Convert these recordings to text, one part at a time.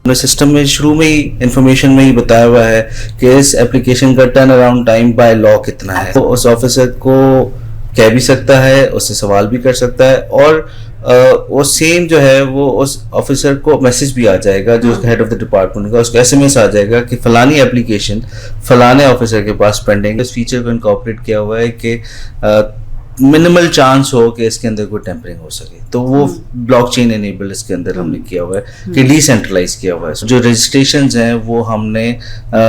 System میں شروع میں ہی انفارمیشن میں ہی بتایا ہوا ہے کہ اس اپلیکیشن کا turn around time by law کتنا ہے. تو اس آفیسر کو کہہ بھی سکتا ہے, اس سے سوال بھی کر سکتا ہے, اور وہ سیم جو ہے وہ اس آفیسر کو میسج بھی آ جائے گا جو ہیڈ آف دا ڈپارٹمنٹ کا, اس کو ایس ایم ایس آ جائے گا کہ فلانی اپلیکیشن فلانے آفیسر کے پاس پینڈنگ. اس فیچر کو انکارپوریٹ کیا ہوا ہے کہ منیمل چانس ہو کہ اس کے اندر کوئی ٹیمپرنگ ہو سکے. تو وہ بلاک چین انیبل اس کے اندر ہم نے کیا ہوا ہے کہ ڈی سینٹرلائز کیا ہوا ہے. جو رجسٹریشنز ہیں وہ ہم نے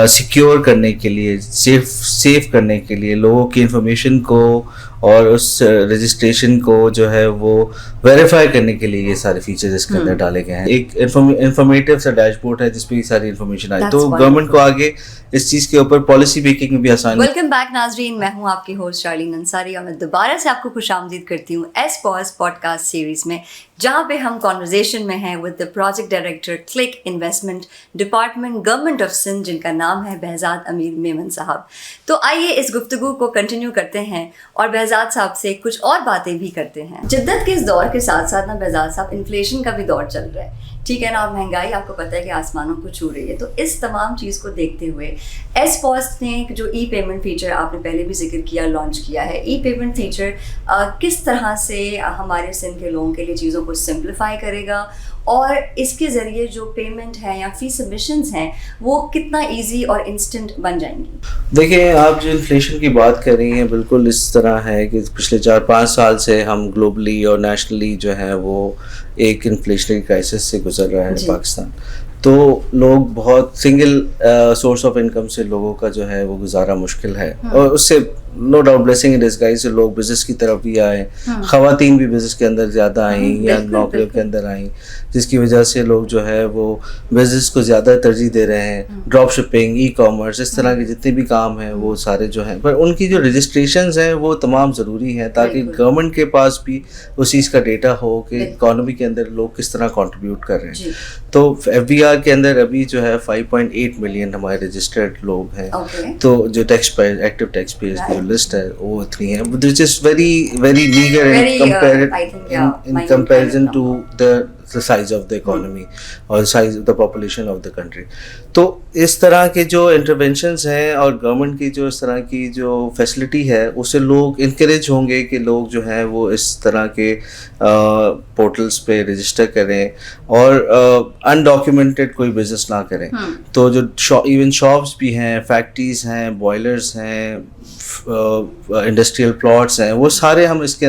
سیکیور کرنے کے لیے, سیف کرنے کے لیے, لوگوں کی انفارمیشن کو اور اس رجسٹریشن کو جو ہے وہ ویریفائی کرنے کے لیے یہ سارے فیچرز اس کے اندر ڈالے گئے ہیں. ایک انفارمیٹیو سا ڈیش بورڈ ہے جس پہ یہ ساری انفارمیشن آئی, تو گورنمنٹ کو آگے اس چیز کے اوپر پالیسی میکنگ میں بھی آسانی. ویلکم بیک ناظرین, میں ہوں آپ کی ہوسٹ شارلین انصاری اور میں دوبارہ سے آپ کو خوش آمدید کرتی ہوں ایس پاز پوڈ کاسٹ سیریز میں, جہاں پہ ہم کانورزیشن میں ہیں with the project director click investment department government of Sindh, جن کا نام ہے بہزاد امیر میمن صاحب. تو آئیے اس گفتگو کو کنٹینیو کرتے ہیں اور بہزاد صاحب سے کچھ اور باتیں بھی کرتے ہیں. جدت کے اس دور کے ساتھ ساتھ نا بہزاد صاحب انفلیشن کا بھی دور چل رہا ہے, ٹھیک ہے نا, اور مہنگائی آپ کو پتہ ہے کہ آسمانوں کو چھو رہی ہے. تو اس تمام چیز کو دیکھتے ہوئے ایس پاس نے جو ای پیمنٹ فیچر آپ نے پہلے بھی ذکر کیا لانچ کیا ہے. ای پیمنٹ فیچر کس طرح سے ہمارے سندھ کے لوگوں کے لیے چیزوں کو سمپلیفائی کرے گا, اور اس کے ذریعے جو پیمنٹ ہے یا فی سبمیشنز ہیں وہ کتنا ایزی اور انسٹنٹ بن جائیں گی؟ دیکھیں, آپ جو انفلیشن کی بات کر رہی ہیں بالکل اس طرح ہے کہ پچھلے 4-5 سال سے ہم گلوبلی اور نیشنلی جو ہے وہ ایک انفلیشنری کرائسس سے گزر رہا ہے پاکستان. تو لوگ بہت سنگل سورس آف انکم سے لوگوں کا جو ہے وہ گزارا مشکل ہے, اور اس سے no doubt blessing in disguise سے لوگ بزنس کی طرف بھی آئے, خواتین بھی بزنس کے اندر زیادہ آئیں یا نوکریوں کے اندر آئیں, جس کی وجہ سے لوگ جو ہے وہ بزنس کو زیادہ ترجیح دے رہے ہیں. ڈراپ شپنگ, ای کامرس, اس طرح کے جتنے بھی کام ہیں وہ سارے جو ہیں, پر ان کی جو رجسٹریشنز ہیں وہ تمام ضروری ہیں تاکہ گورنمنٹ کے پاس بھی اس چیز کا ڈیٹا ہو کہ اکانومی کے اندر لوگ کس طرح کنٹریبیوٹ کر رہے ہیں. تو ایف بی آر کے اندر ابھی جو ہے 5.8 ملین ہمارے رجسٹرڈ لوگ ہیں. تو جو taxpayer, active taxpayers کی لسٹ ہے وہ اتنی ہے, which is very meager in comparison to the size of the economy or the size of the population of the country. تو اس طرح کے جو انٹرونشنز ہیں اور گورنمنٹ کی جو اس طرح کی جو فیسلٹی ہے اس سے لوگ انکریج ہوں گے کہ لوگ جو ہیں وہ اس طرح کے پورٹلز پہ رجسٹر کریں اور انڈاکیومنٹڈ کوئی بزنس نہ کریں. تو جو ایون شاپس بھی ہیں, فیکٹریز ہیں, بوائلرز ہیں, انڈسٹریل پلاٹس ہیں, وہ سارے ہم نے اس کے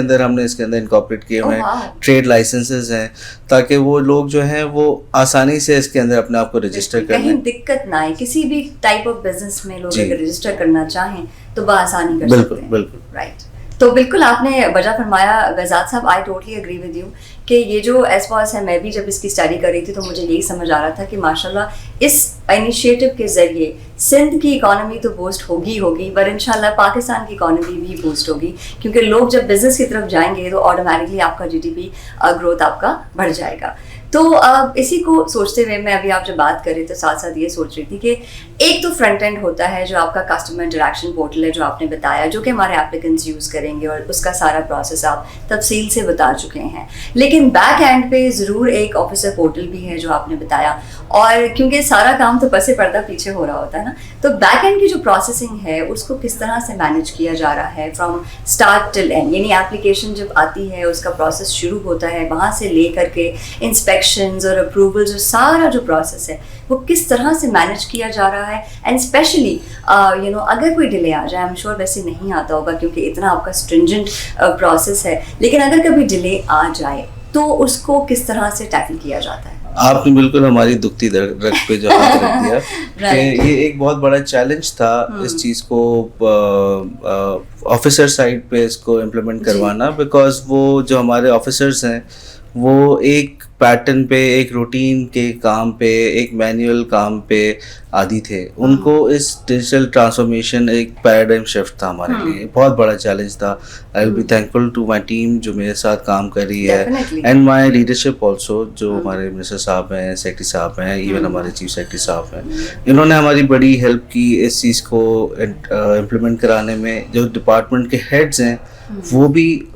اندر انکارپوریٹ کیے ہوئے ہیں. ٹریڈ لائسنسز ہیں تاکہ وہ لوگ جو ہیں وہ آسانی سے اس کے اندر اپنے آپ کو رجسٹر کریں, کہیں دقت نہ آئے. کسی بھی ٹائپ آف بزنس میں لوگ اگر رجسٹر کرنا چاہیں تو بآسانی کر سکتے ہیں. بالکل رائٹ. تو بالکل آپ نے وجہ فرمایا بہزاد صاحب, I totally agree with you کہ یہ جو ایس پاس ہے, میں بھی جب اس کی اسٹڈی کر رہی تھی تو مجھے یہی سمجھ آ رہا تھا کہ ماشاءاللہ اس انیشیٹو کے ذریعے سندھ کی اکانومی تو بوسٹ ہوگی پر انشاءاللہ پاکستان کی اکانومی بھی بوسٹ ہوگی, کیونکہ لوگ جب بزنس کی طرف جائیں گے تو آٹومیٹکلی آپ کا GDP گروتھ آپ کا بڑھ جائے گا. تو اسی کو سوچتے ہوئے میں ابھی آپ جب بات کر رہی تو ساتھ ساتھ یہ سوچ رہی تھی کہ ایک تو فرنٹ اینڈ ہوتا ہے جو آپ کا کسٹمر انٹریکشن پورٹل ہے جو آپ نے بتایا, جو کہ ہمارے ایپلیکنٹس یوز کریں گے, اور اس کا سارا پروسیس آپ تفصیل سے بتا چکے ہیں. لیکن بیک اینڈ پہ ضرور ایک آفیسر پورٹل بھی ہے جو آپ نے بتایا, اور کیونکہ سارا کام تو پس پردہ پیچھے ہو رہا ہوتا ہے نا, تو بیک اینڈ کی جو پروسیسنگ ہے اس کو کس طرح سے مینیج کیا جا رہا ہے فرام اسٹارٹ ٹل اینڈ, یعنی ایپلیکیشن جب آتی ہے اس کا پروسیس شروع ہوتا ہے وہاں سے لے کر کے انسپیکشنز اور اپروولز اور سارا جو پروسیس ہے وہ کس طرح سے مینیج کیا جا رہا ہے. اینڈ اسپیشلی اگر کوئی ڈیلے آ جائے, آئی ایم شیور ویسے نہیں آتا ہوگا کیونکہ اتنا آپ کا اسٹرنجنٹ پروسیس ہے, لیکن اگر کبھی ڈیلے آ جائے تو اس کو کس طرح سے ٹیکل کیا جاتا ہے؟ آپ نے بالکل ہماری دکھتی رگ پہ جو ہاتھ رکھ دیا کہ یہ ایک بہت بڑا چیلنج تھا اس چیز کو آفیسر سائڈ پہ اس کو امپلیمنٹ کروانا, بیکاز وہ جو ہمارے آفیسرز ہیں وہ ایک پیٹرن پہ, ایک روٹین کے کام پہ, ایک مینیول کام پہ عادی تھے. ان کو اس ڈیجیٹل ٹرانسفارمیشن ایک پیراڈائم شفٹ تھا ہمارے لیے, بہت بڑا چیلنج تھا. I will be thankful to my team جو میرے ساتھ کام کر رہی ہے, اینڈ مائی لیڈرشپ آلسو, جو ہمارے منسٹر صاحب ہیں, سیکرٹری صاحب ہیں, ایون ہمارے چیف سیکرٹری صاحب ہیں, انہوں نے ہماری بڑی ہیلپ کی اس چیز کو امپلیمنٹ کرانے میں. جو ڈپارٹمنٹ کے ہیڈز ہیں وہ بھی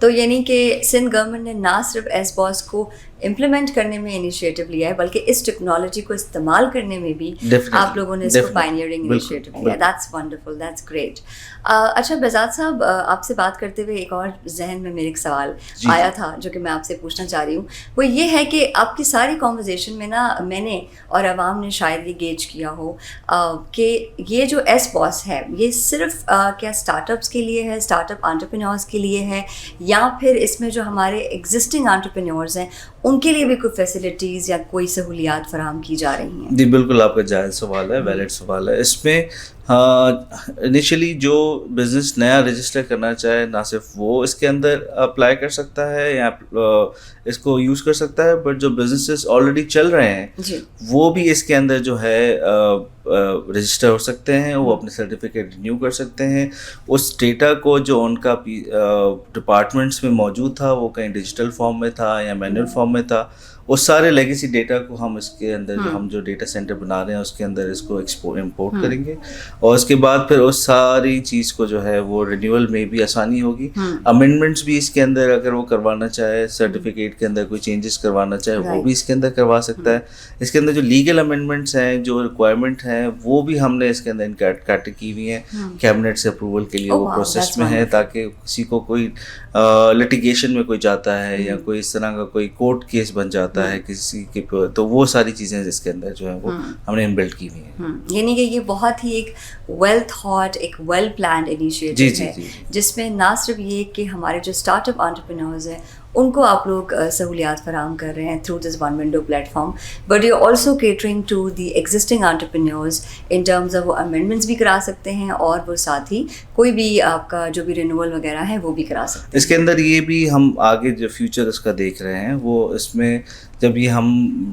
تو یعنی کہ سندھ گورنمنٹ نے نہ صرف ایس باس کو امپلیمنٹ کرنے میں انیشیٹو لیا ہے بلکہ اس ٹیکنالوجی کو استعمال کرنے میں بھی آپ لوگوں نے اس کو پائنیئرنگ انیشیٹو لیا. That's wonderful, that's great. اچھا بہزاد صاحب, آپ سے بات کرتے ہوئے ایک اور ذہن میں میرے ایک سوال آیا تھا جو کہ میں آپ سے پوچھنا چاہ رہی ہوں. وہ یہ ہے کہ آپ کی ساری کانورزیشن میں نا میں نے اور عوام نے شاید یہ گیج کیا ہو کہ یہ جو ایس باس ہے یہ صرف کیا اسٹارٹ اپس کے لیے ہے, اسٹارٹ اپ انٹرپرینورس کے لیے ہے, یا پھر اس میں جو ہمارے ایگزسٹنگ انٹرپرینورز ہیں ان کے لیے بھی کوئی فیسلٹیز یا کوئی سہولیات فراہم کی جا رہی ہیں؟ جی بالکل, آپ کا جائز سوال ہے, ویلڈ سوال ہے. اس میں انیشلی جو بزنس نیا رجسٹر کرنا چاہے نہ صرف وہ اس کے اندر اپلائی کر سکتا ہے یا اس کو یوز کر سکتا ہے, بٹ جو بزنسز آلریڈی چل رہے ہیں وہ بھی اس کے اندر جو ہے رجسٹر ہو سکتے ہیں, وہ اپنے سرٹیفکیٹ رینیو کر سکتے ہیں. اس ڈیٹا کو جو ان کا ڈپارٹمنٹس میں موجود تھا وہ کہیں ڈیجیٹل فارم میں تھا یا مینول فارم میں تھا, اس سارے لیگیسی ڈیٹا کو ہم اس کے اندر جو ہم جو ڈیٹا سینٹر بنا رہے ہیں اس کے اندر اس کو امپورٹ کریں گے, اور اس کے بعد پھر اس ساری چیز کو جو ہے وہ رینیول میں بھی آسانی ہوگی. امینڈمنٹس بھی اس کے اندر اگر وہ کروانا چاہے, سرٹیفکیٹ کے اندر کوئی چینجز کروانا چاہے وہ بھی اس کے اندر کروا سکتا ہے. اس کے اندر جو لیگل امینڈمنٹس ہیں, جو ریکوائرمنٹ ہیں, وہ بھی ہم نے اس کے اندر انکیٹ کی ہوئی ہیں کیبنٹ سے اپروول کے لیے, وہ پروسیس میں ہے تاکہ کسی کو کوئی لٹیگیشن میں کوئی جاتا ہے یا کوئی اس طرح کا کوئی کورٹ کیس بن جاتا ہے کسی کے, تو وہ ساری چیزیں اس کے اندر جو ہیں وہ ہم نے انبلٹ کی ہوئی ہیں. یعنی کہ یہ بہت ہی ایک ویل تھاٹ, ایک ویل پلانڈ انیشیٹو ہے جس میں نہ صرف یہ کہ ہمارے جو اسٹارٹ اپ انٹرپرینورز ہیں ان کو آپ لوگ سہولیات فراہم کر رہے ہیں through this one window platform, but you also catering to the existing entrepreneurs in terms of وہ امینڈمنٹس بھی کرا سکتے ہیں اور وہ ساتھ ہی کوئی بھی آپ کا جو بھی رینیول وغیرہ ہے وہ بھی کرا سکتے ہیں. اس کے اندر یہ بھی ہم آگے جو فیوچر اس کا دیکھ رہے ہیں, وہ اس میں جب یہ ہم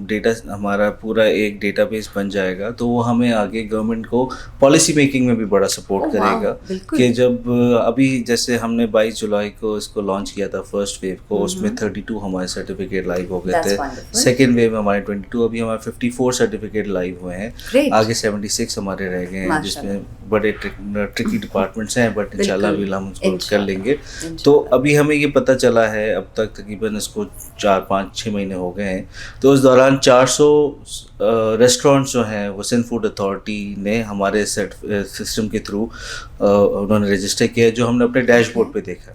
ڈیٹا ہمارا پورا ایک ڈیٹا بیس بن جائے گا تو وہ ہمیں آگے گورنمنٹ کو پالیسی میکنگ میں بھی بڑا سپورٹ کرے گا. کہ جب ابھی جیسے ہم نے 22 جولائی کو اس کو لانچ کیا تھا فرسٹ ویو کو, اس میں 32 ہمارے سرٹیفکیٹ لائیو ہو گئے تھے. سیکنڈ ویو میں ہمارے 22, ابھی ہمارے 54 سرٹیفکیٹ لائیو ہوئے ہیں, آگے 76 ہمارے رہ گئے ہیں جس میں بڑے ٹرکی ڈپارٹمنٹس ہیں, بٹ انشاءاللہ ہم اس کو کر لیں گے. تو ابھی ہمیں یہ پتہ چلا ہے اب تک تقریباً اس کو 4-5-6 مہینے ہو گئے ہیں, تو اس دوران 400 ریسٹورینٹس جو ہیں وہ سندھ فوڈ اتھارٹی نے ہمارے سسٹم کے تھرو انہوں نے رجسٹر کیا, جو ہم نے اپنے ڈیش بورڈ پہ دیکھا.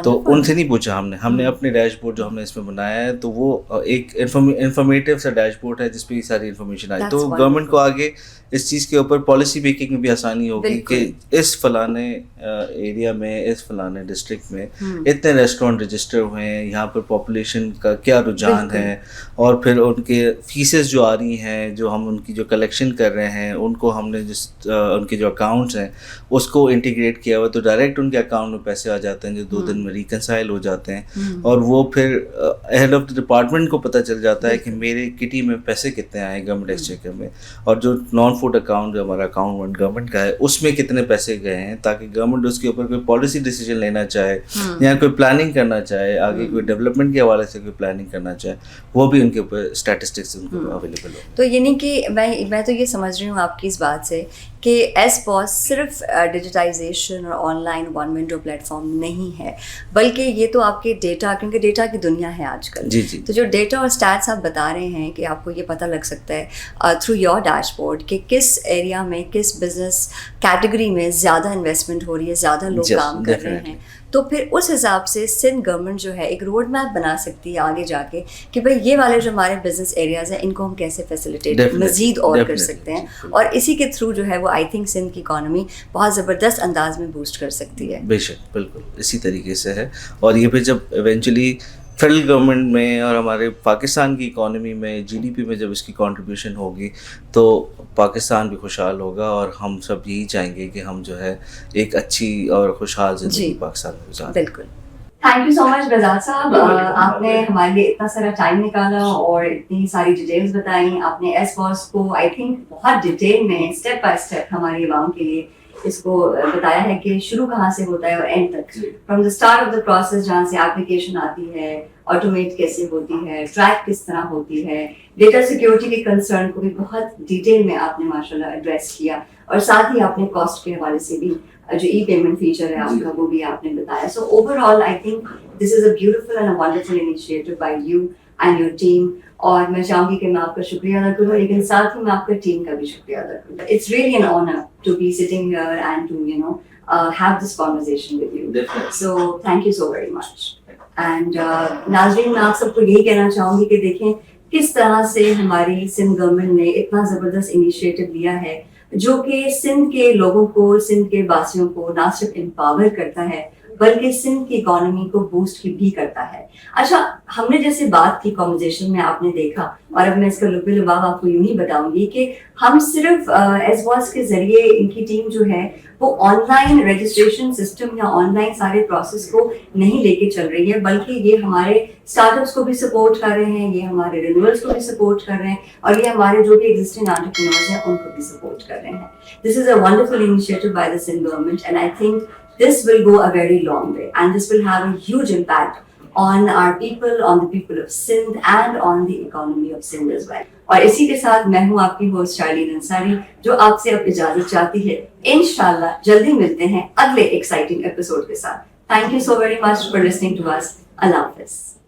تو ان سے نہیں پوچھا ہم نے اپنے ڈیش بورڈ جو ہم نے اس میں بنایا ہے تو وہ ایک انفارمیٹیو سا ڈیش بورڈ ہے جس پہ یہ ساری انفارمیشن آئی. تو گورنمنٹ کو آگے اس چیز کے اوپر پالیسی میکنگ میں بھی آسانی ہوگی کہ اس فلانے ایریا میں, اس فلانے ڈسٹرکٹ میں اتنے ریسٹورینٹ رجسٹر ہوئے ہیں, یہاں پر پاپولیشن کا کیا رجحان ہے, اور پھر ان کے فیسز جو آ رہی ہیں, جو ہم ان کی جو کلیکشن کر رہے ہیں ان کو ہم نے جس ان کے جو اکاؤنٹس ہیں اس کو انٹیگریٹ کیا ہوا, تو ڈائریکٹ ان کے اکاؤنٹ میں پیسے آ جاتے ہیں جو 2 دن میں ریکنسائل ہو جاتے ہیں, اور وہ پھر ہیڈ آف دا ڈپارٹمنٹ کو پتہ چل جاتا ہے کہ میرے کٹی میں پیسے کتنے آئے گورنمنٹ ایکسچیکر میں, اور جو نان فوڈ اکاؤنٹ جو ہمارا اکاؤنٹ گورنمنٹ کا ہے اس میں کتنے پیسے گئے ہیں, تاکہ گورنمنٹ اس کے اوپر کوئی پالیسی ڈیسیجن لینا چاہے یا کوئی پلاننگ کرنا چاہے, آگے کوئی ڈیولپمنٹ کے حوالے سے کوئی پلاننگ کرنا چاہے, وہ بھی ان کے اوپر اسٹیٹسٹکس ان کو اویلیبل ہو. تو یعنی کہ میں تو یہ سمجھ رہی ہوں آپ کی اس بات سے کہ ایس باس صرف ڈیجیٹائزیشن اور on line one window plate form نہیں ہے, بلکہ یہ تو آپ کے ڈیٹا, کیونکہ ڈیٹا کی دنیا ہے آج کل, تو جو ڈیٹا اور اسٹیٹس آپ بتا رہے ہیں کہ آپ کو یہ پتہ لگ سکتا ہے تھرو یور ڈیش بورڈ کہ کس ایریا میں کس بزنس کیٹیگری میں زیادہ انویسٹمنٹ ہو رہی ہے, زیادہ لوگ کام کر رہے ہیں, تو پھر اس حساب سے سندھ گورنمنٹ جو ہے ایک روڈ میپ بنا سکتی ہے آگے جا کے کہ بھائی یہ والے جو ہمارے بزنس ایریاز ہیں ان کو ہم کیسے فیسیلیٹیٹ مزید اور کر سکتے ہیں, اور اسی کے تھرو جو ہے وہ آئی تھنک سندھ کی اکانومی بہت زبردست انداز میں بوسٹ کر سکتی ہے. بے شک, بالکل اسی طریقے سے ہے. اور یہ پھر جب ایونچولی فیڈرل گورنمنٹ میں اور ہمارے پاکستان کی اکانومی میں جی ڈی پی میں جب اس کی کنٹریبیوشن ہوگی تو پاکستان بھی خوشحال ہوگا, اور ہم سب یہی چاہیں گے کہ ہم جو ہے ایک اچھی اور خوشحال زندگی پاکستان میں گزاریں. بالکل. Thank you so much Behzad صاحب, آپ نے ہمارے لیے اتنا سارا ٹائم نکالا اور اتنی ساری ڈیٹیلز بتائیں. آپ نے ایس باس کو آئی تھنک بہت ڈیٹیل میں اسٹیپ بائی اسٹیپ ہماری عوام کے لیے اس کو بتایا ہے کہ شروع کہاں سے ہوتا ہے اور اینڈ تک, from the start of the process جہاں سے اپلیکیشن آتی ہے, آٹومیٹ کیسے ہوتی ہے, ٹریک کس طرح ہوتی ہے, ڈیٹا سیکیورٹی کے کنسرن کو بھی بہت ڈیٹیل میں آپ نے ماشاء اللہ ایڈریس کیا, اور ساتھ ہی آپ نے کاسٹ کے حوالے سے بھی جو ای پیمنٹ فیچر ہے آپ کا وہ بھی آپ نے بتایا. So overall I think this is a beautiful and a wonderful initiative by you and your team. اور میں چاہوں گی کہ میں آپ کا شکریہ ادا کروں, لیکن ساتھ ہی میں آپ کا ٹیم کا بھی شکریہ ادا کروں. It's really an honour to be sitting here and to you know have this conversation with you. Definitely. So thank you so very much. And ناظرین میں آپ سب کو یہی کہنا چاہوں گی کہ دیکھیں کس طرح سے ہماری سندھ گورنمنٹ نے اتنا زبردست انیشیٹو لیا ہے جو کہ سندھ کے لوگوں کو, سندھ کے واسیوں کو نہ صرف امپاور کرتا ہے بلکہ سندھ کی اکانومی کو بوسٹ بھی کرتا ہے. اچھا, ہم نے جیسے بات کی کنورسیشن میں آپ نے دیکھا, اور اب میں اس کا لب لباب آپ کو یوں ہی بتاؤں گی کہ ہم صرف ایس باس کے ذریعے ان کی ٹیم جو ہے وہ آن لائن رجسٹریشن سسٹم یا آن لائن سارے پروسیس کو نہیں لے کے چل رہی ہے, بلکہ یہ ہمارے اسٹارٹ اپس کو بھی سپورٹ کر رہے ہیں, یہ ہمارے رینیولس کو بھی سپورٹ کر رہے ہیں, اور یہ ہمارے جو بھی ایگزسٹنگ انٹرپرینورز ہیں ان کو بھی سپورٹ کر رہے ہیں. This is a wonderful initiative by the Sindh government, and I think this will go a very long way and this will have a huge impact on our people, on the people of Sindh and on the economy of Sindh as well. اور اسی کے ساتھ میں ہوں آپ کی host شارلین Ansari جو آپ سے اب اجازت چاہتی ہے. انشاءاللہ جلدی ملتے ہیں اگلے ایکسائٹنگ ایپیسوڈ کے ساتھ. Thank you so very much for listening to us. اللہ حافظ.